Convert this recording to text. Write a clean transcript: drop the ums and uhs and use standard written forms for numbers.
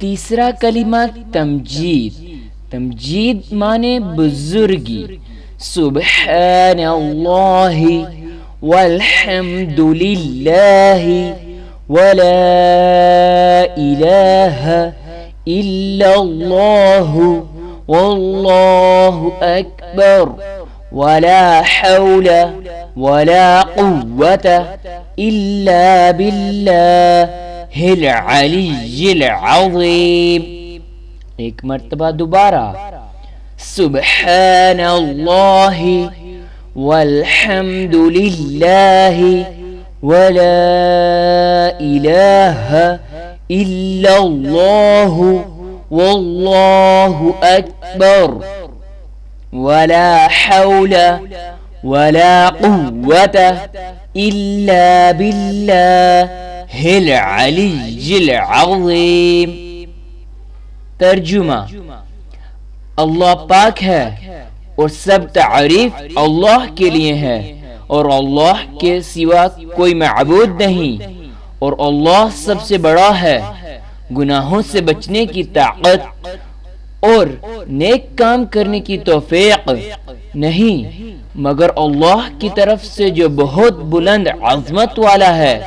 تیسرا کلمہ تمجید. تمجید معنی بزرگی. سبحان اللہ والحمد للہ ولا الہ الا اللہ واللہ اکبر ولا حول ولا قوة الا باللہ العلی العظیم. ایک مرتبہ دوبارہ. سبحان اللہ والحمد للہ ولا الہ الا اللہ واللہ اکبر ولا حول ولا قوة الا باللہ العلی العظیم. ترجمہ: اللہ پاک ہے اور سب تعریف اللہ کے لیے ہے اور اللہ کے سوا کوئی معبود نہیں اور اللہ سب سے بڑا ہے. گناہوں سے بچنے کی طاقت اور نیک کام کرنے کی توفیق نہیں مگر اللہ کی طرف سے جو بہت بلند عظمت والا ہے.